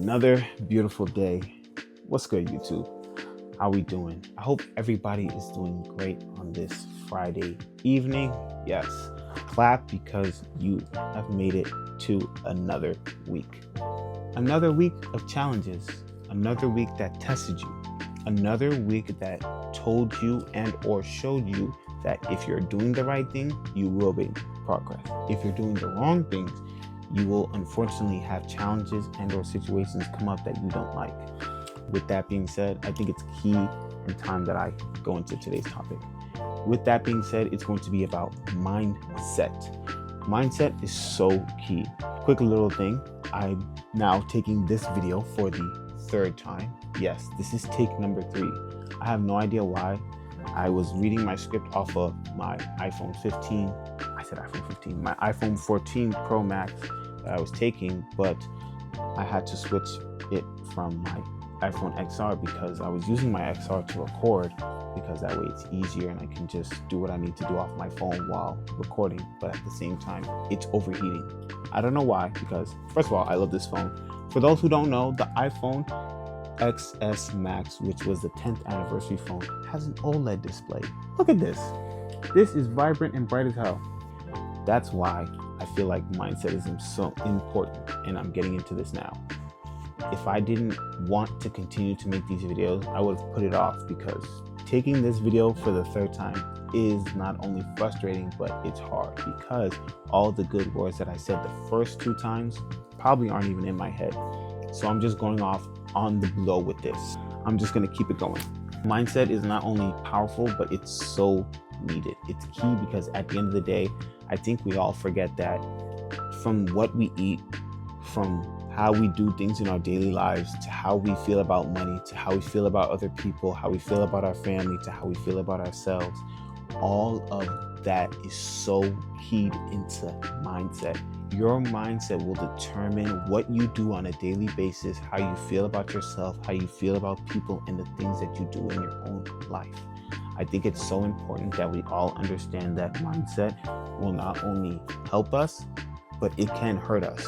Another beautiful day. What's good, YouTube? How we doing? I hope everybody is doing great on this Friday evening. Yes, clap because you have made it to another week. Another week of challenges. Another week that tested you. Another week that told you and or showed you that if you're doing the right thing, you will make progress. If you're doing the wrong things, you will unfortunately have challenges and or situations come up that you don't like. With that being said, I think it's key in time that I go into today's topic. With that being said, it's going to be about mindset. Mindset is so key. Quick little thing, I'm now taking this video for the third time. Yes, this is take number 3. I have no idea why. I was reading my script off of my iPhone 15. I said iPhone 15, my iPhone 14 Pro Max that I was taking, but I had to switch it from my iPhone XR because I was using my XR to record, because that way it's easier and I can just do what I need to do off my phone while recording, but at the same time it's overheating. I don't know why, because first of all, I love this phone. For those who don't know, the iPhone XS Max, which was the 10th anniversary phone, has an OLED display. Look at this. This is vibrant and bright as hell. That's why I feel like mindset is so important, and I'm getting into this now. If I didn't want to continue to make these videos, I would have put it off, because taking this video for the third time is not only frustrating, but it's hard, because all the good words that I said the first 2 times probably aren't even in my head. So I'm just going off on the blow with this. I'm just going to keep it going. Mindset is not only powerful, but it's so needed. It's key, because at the end of the day, I think we all forget that from what we eat, from how we do things in our daily lives, to how we feel about money, to how we feel about other people, how we feel about our family, to how we feel about ourselves, all of that is so keyed into mindset. Your mindset will determine what you do on a daily basis, how you feel about yourself, how you feel about people, and the things that you do in your own life. I think it's so important that we all understand that mindset will not only help us, but it can hurt us.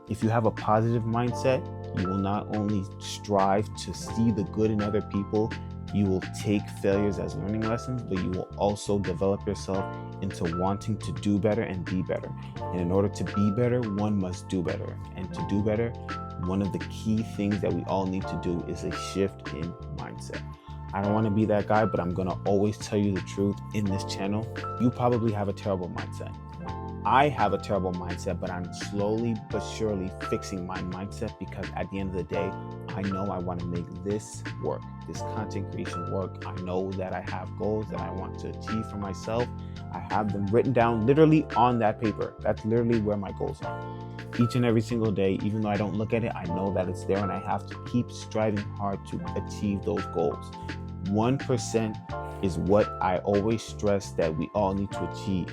If you have a positive mindset, you will not only strive to see the good in other people, you will take failures as learning lessons, but you will also develop yourself into wanting to do better and be better. And in order to be better, one must do better. And to do better, one of the key things that we all need to do is a shift in mindset. I don't want to be that guy, but I'm going to always tell you the truth in this channel. You probably have a terrible mindset. I have a terrible mindset, but I'm slowly but surely fixing my mindset, because at the end of the day, I know I want to make this work, this content creation work. I know that I have goals that I want to achieve for myself. I have them written down literally on that paper. That's literally where my goals are. Each and every single day, even though I don't look at it, I know that it's there, and I have to keep striving hard to achieve those goals. 1% is what I always stress that we all need to achieve.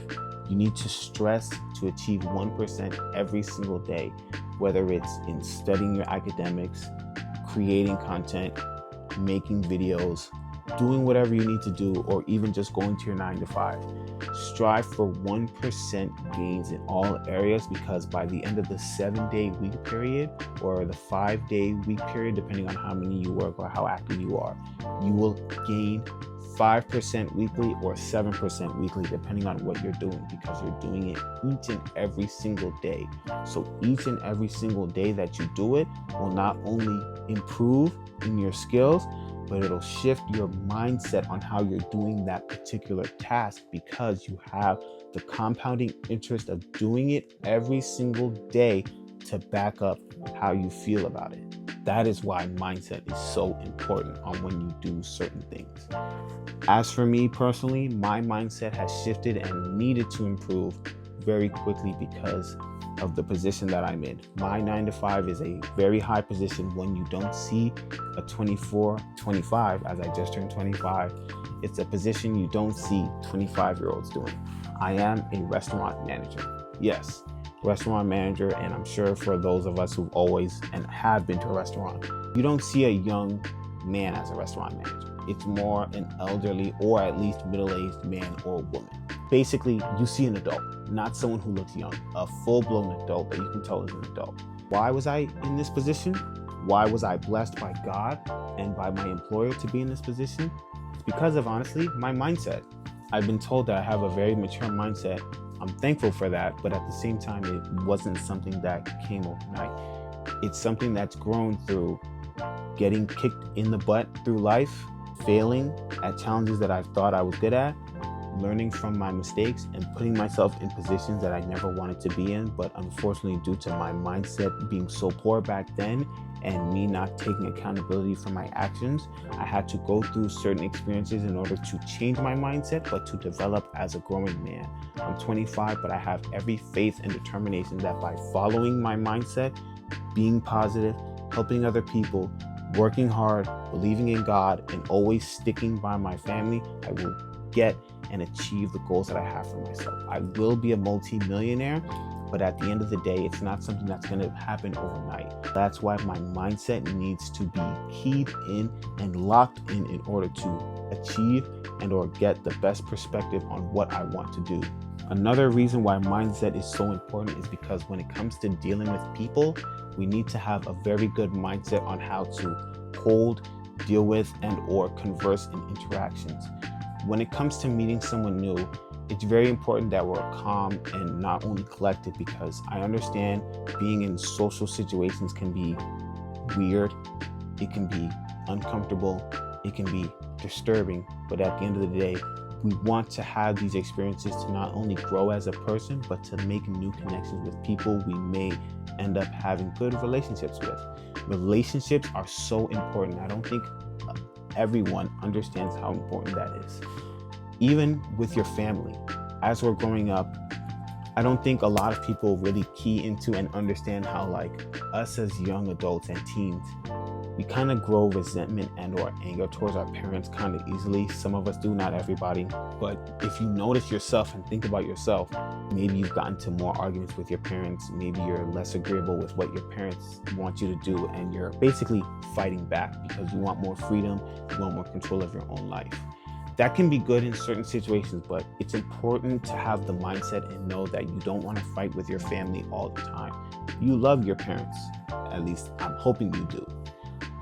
You need to stress to achieve 1% every single day, whether it's in studying your academics, creating content, making videos, doing whatever you need to do, or even just going to your 9 to 5. Strive for 1% gains in all areas, because by the end of the 7-day week period or the 5-day week period, depending on how many you work or how active you are, you will gain 5% weekly or 7% weekly, depending on what you're doing, because you're doing it each and every single day. So each and every single day that you do it will not only improve in your skills, but it'll shift your mindset on how you're doing that particular task, because you have the compounding interest of doing it every single day to back up how you feel about it. That is why mindset is so important on when you do certain things. As for me personally, my mindset has shifted and needed to improve very quickly because of the position that I'm in. My 9 to 5 is a very high position. When you don't see a 24, 25, as I just turned 25, it's a position you don't see 25-year-olds doing. I am a restaurant manager. Yes, restaurant manager, and I'm sure for those of us who've always and have been to a restaurant, you don't see a young man as a restaurant manager. It's more an elderly or at least middle-aged man or woman. Basically, you see an adult, not someone who looks young, a full-blown adult that you can tell is an adult. Why was I in this position? why was I blessed by God and by my employer to be in this position? It's because of, honestly, my mindset. I've been told that I have a very mature mindset. I'm thankful for that, but at the same time, it wasn't something that came overnight. It's something that's grown through getting kicked in the butt through life, failing at challenges that I thought I was good at, learning from my mistakes, and putting myself in positions that I never wanted to be in. But unfortunately, due to my mindset being so poor back then and me not taking accountability for my actions, I had to go through certain experiences in order to change my mindset, but to develop as a growing man. I'm 25, but I have every faith and determination that by following my mindset, being positive, helping other people, working hard, believing in God, and always sticking by my family, I will get and achieve the goals that I have for myself. I will be a multi-millionaire, but at the end of the day, it's not something that's going to happen overnight. That's why my mindset needs to be keyed in and locked in order to achieve and or get the best perspective on what I want to do. Another reason why mindset is so important is because when it comes to dealing with people, we need to have a very good mindset on how to hold, deal with, and or converse in interactions. When it comes to meeting someone new, it's very important that we're calm and not only collected, because I understand being in social situations can be weird, it can be uncomfortable, it can be disturbing, but at the end of the day, we want to have these experiences to not only grow as a person, but to make new connections with people we may end up having good relationships with. Relationships are so important. I don't think everyone understands how important that is. Even with your family, as we're growing up, I don't think a lot of people really key into and understand how, like, us as young adults and teens, we kind of grow resentment and or anger towards our parents kind of easily. Some of us do, not everybody. But if you notice yourself and think about yourself, maybe you've gotten to more arguments with your parents, maybe you're less agreeable with what your parents want you to do, and you're basically fighting back because you want more freedom, you want more control of your own life. That can be good in certain situations, but it's important to have the mindset and know that you don't want to fight with your family all the time. You love your parents, at least I'm hoping you do.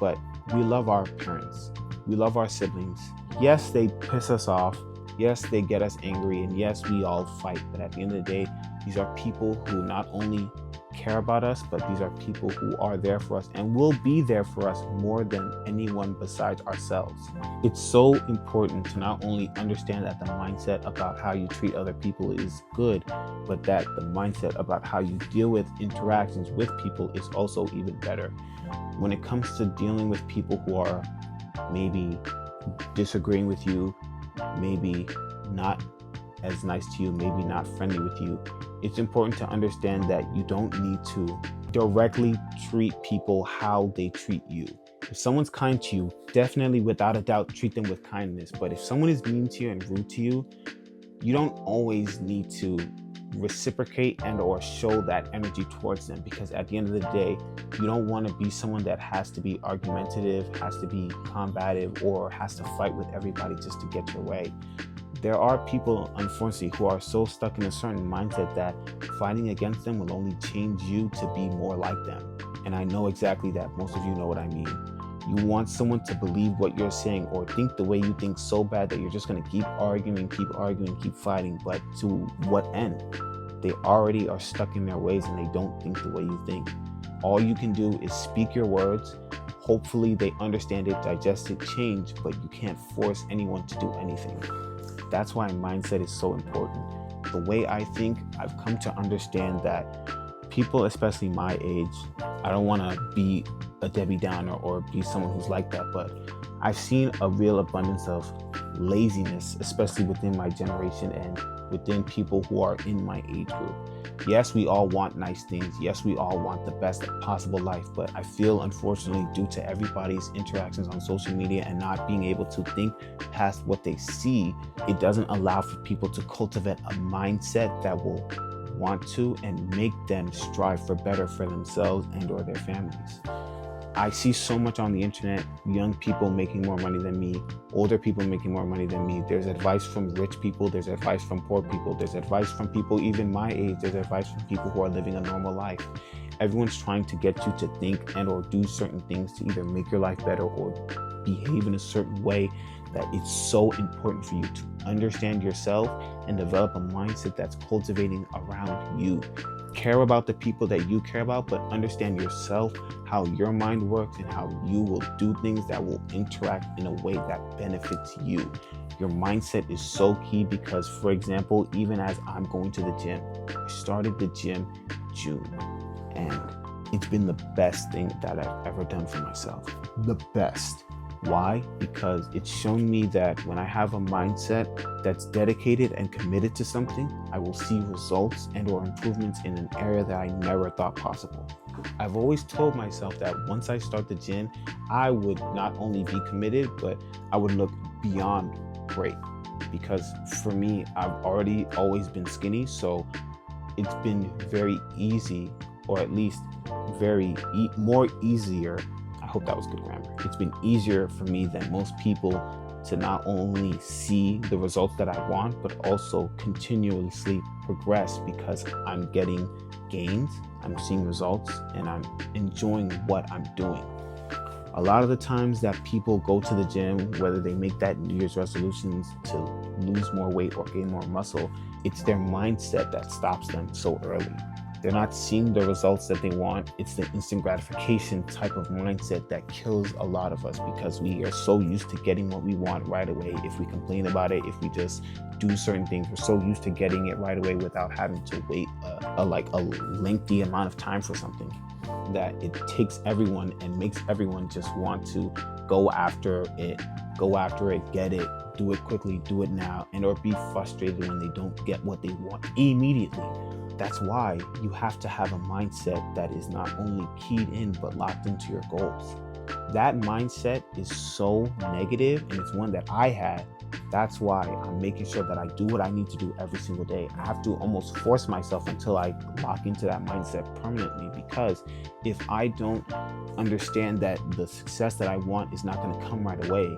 But we love our parents. We love our siblings. Yes, they piss us off. Yes, they get us angry. And yes, we all fight. But at the end of the day, these are people who not only care about us, but these are people who are there for us and will be there for us more than anyone besides ourselves. It's so important to not only understand that the mindset about how you treat other people is good, but that the mindset about how you deal with interactions with people is also even better. When it comes to dealing with people who are maybe disagreeing with you, maybe not as nice to you, maybe not friendly with you, it's important to understand that you don't need to directly treat people how they treat you. If someone's kind to you, definitely without a doubt treat them with kindness. But if someone is mean to you and rude to you, you don't always need to reciprocate and or show that energy towards them, because at the end of the day, you don't want to be someone that has to be argumentative, has to be combative, or has to fight with everybody just to get your way. There are people, unfortunately, who are so stuck in a certain mindset that fighting against them will only change you to be more like them. And I know exactly that. Most of you know what I mean. You want someone to believe what you're saying or think the way you think so bad that you're just going to keep arguing, keep fighting. But to what end? They already are stuck in their ways and they don't think the way you think. All you can do is speak your words. Hopefully they understand it, digest it, change, but you can't force anyone to do anything. That's why mindset is so important. The way I think, I've come to understand that people, especially my age, I don't want to be a Debbie Downer or be someone who's like that, but I've seen a real abundance of laziness, especially within my generation and within people who are in my age group. Yes, we all want nice things. Yes, we all want the best possible life, but I feel, unfortunately, due to everybody's interactions on social media and not being able to think past what they see, it doesn't allow for people to cultivate a mindset that will want to and make them strive for better for themselves and or their families. I see so much on the internet, young people making more money than me, older people making more money than me. There's advice from rich people, there's advice from poor people, there's advice from people even my age, there's advice from people who are living a normal life. Everyone's trying to get you to think and or do certain things to either make your life better or behave in a certain way, that it's so important for you to understand yourself and develop a mindset that's cultivating around you. Care about the people that you care about, but understand yourself, how your mind works, and how you will do things that will interact in a way that benefits you. Your mindset is so key because, for example, even as I'm going to the gym, I started the gym June, and it's been the best thing that I've ever done for myself. The best. Why? Because it's shown me that when I have a mindset that's dedicated and committed to something, I will see results and or improvements in an area that I never thought possible. I've always told myself that once I start the gym, I would not only be committed, but I would look beyond great. Because for me, I've already always been skinny, so it's been very easy, or at least more easier. I hope that was good grammar. It's been easier for me than most people to not only see the results that I want, but also continuously progress because I'm getting gains, I'm seeing results, and I'm enjoying what I'm doing. A lot of the times that people go to the gym, whether they make that New Year's resolutions to lose more weight or gain more muscle, it's their mindset that stops them so early. They're not seeing the results that they want. It's the instant gratification type of mindset that kills a lot of us because we are so used to getting what we want right away. If we complain about it, if we just do certain things, we're so used to getting it right away without having to wait a lengthy amount of time for something, that it takes everyone and makes everyone just want to go after it, get it, do it quickly, do it now, and or be frustrated when they don't get what they want immediately. That's why you have to have a mindset that is not only keyed in, but locked into your goals. That mindset is so negative, and it's one that I had. That's why I'm making sure that I do what I need to do every single day. I have to almost force myself until I lock into that mindset permanently, because if I don't understand that the success that I want is not going to come right away,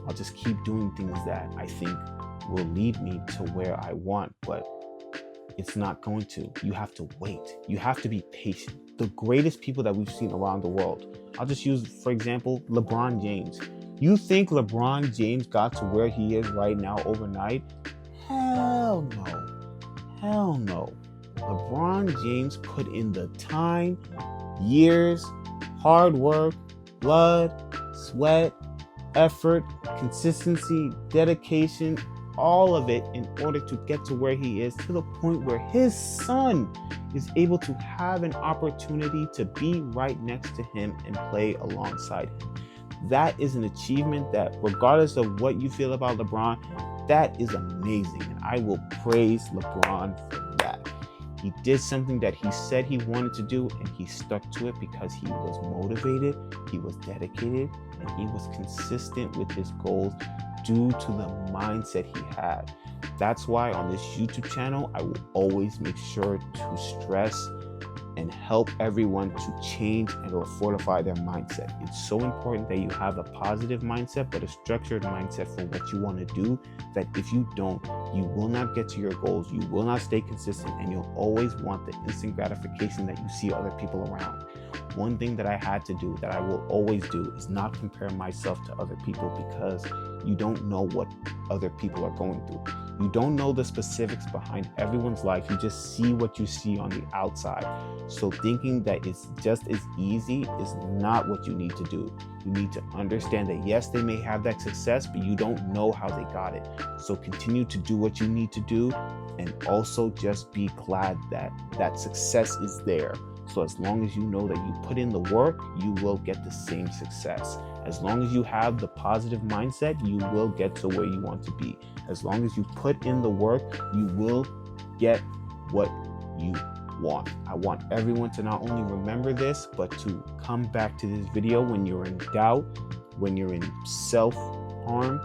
I'll just keep doing things that I think will lead me to where I want, but it's not going to. You have to wait. You have to be patient. The greatest people that we've seen around the world, I'll just use, for example, LeBron James. You think LeBron James got to where he is right now overnight? Hell no. Hell no. LeBron James put in the time, years, hard work, blood, sweat, effort, consistency, dedication, all of it in order to get to where he is, to the point where his son is able to have an opportunity to be right next to him and play alongside him. That is an achievement that, regardless of what you feel about LeBron, that is amazing. And I will praise LeBron for that. He did something that he said he wanted to do, and he stuck to it because he was motivated, he was dedicated, and he was consistent with his goals due to the mindset he had. That's why on this YouTube channel, I will always make sure to stress and help everyone to change and or fortify their mindset. It's so important that you have a positive mindset, but a structured mindset for what you want to do, that if you don't, you will not get to your goals, you will not stay consistent, and you'll always want the instant gratification that you see other people around. One thing that I had to do, that I will always do, is not compare myself to other people, because you don't know what other people are going through. You don't know the specifics behind everyone's life. You just see what you see on the outside. So thinking that it's just as easy is not what you need to do. You need to understand that yes, they may have that success, but you don't know how they got it. So continue to do what you need to do, and also just be glad that that success is there. So as long as you know that you put in the work, you will get the same success. As long as you have the positive mindset, you will get to where you want to be. As long as you put in the work, you will get what you want. I want everyone to not only remember this, but to come back to this video when you're in doubt, when you're in self-harm,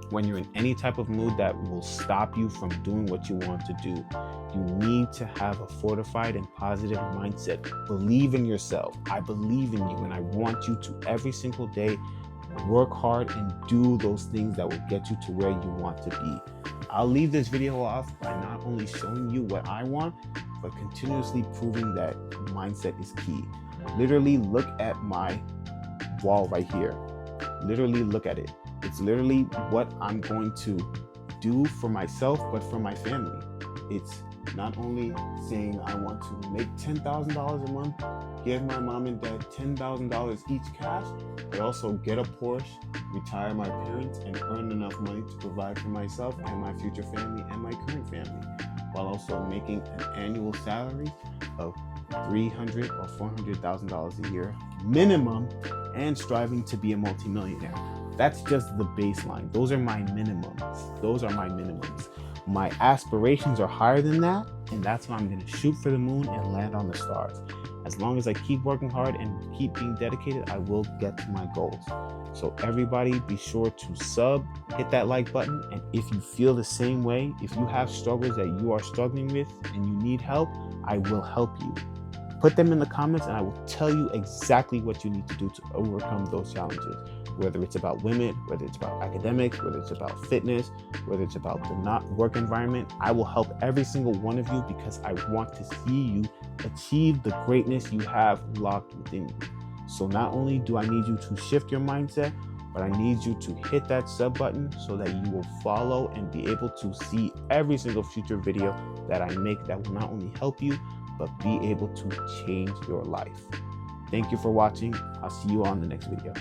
when you're in any type of mood that will stop you from doing what you want to do. You need to have a fortified and positive mindset. Believe in yourself. I believe in you, and I want you to every single day Work hard and do those things that will get you to where you want to be. I'll leave this video off by not only showing you what I want, but continuously proving that mindset is key. Literally look at my wall right here. Literally look at it. It's literally what I'm going to do for myself, but for my family. It's not only saying I want to make $10,000 a month, give my mom and dad $10,000 each cash, but also get a Porsche, retire my parents, and earn enough money to provide for myself and my future family and my current family, while also making an annual salary of $300,000 or $400,000 a year minimum, and striving to be a multimillionaire. That's just the baseline. Those are my minimums. My aspirations are higher than that, and that's why I'm going to shoot for the moon and land on the stars. As long as I keep working hard and keep being dedicated, I will get to my goals. So everybody, be sure to hit that like button. And if you feel the same way, if you have struggles that you are struggling with and you need help, I will help you. Put them in the comments and I will tell you exactly what you need to do to overcome those challenges. Whether it's about women, whether it's about academics, whether it's about fitness, whether it's about the not work environment, I will help every single one of you because I want to see you achieve the greatness you have locked within you. So not only do I need you to shift your mindset, but I need you to hit that sub button so that you will follow and be able to see every single future video that I make that will not only help you, but be able to change your life. Thank you for watching. I'll see you on the next video.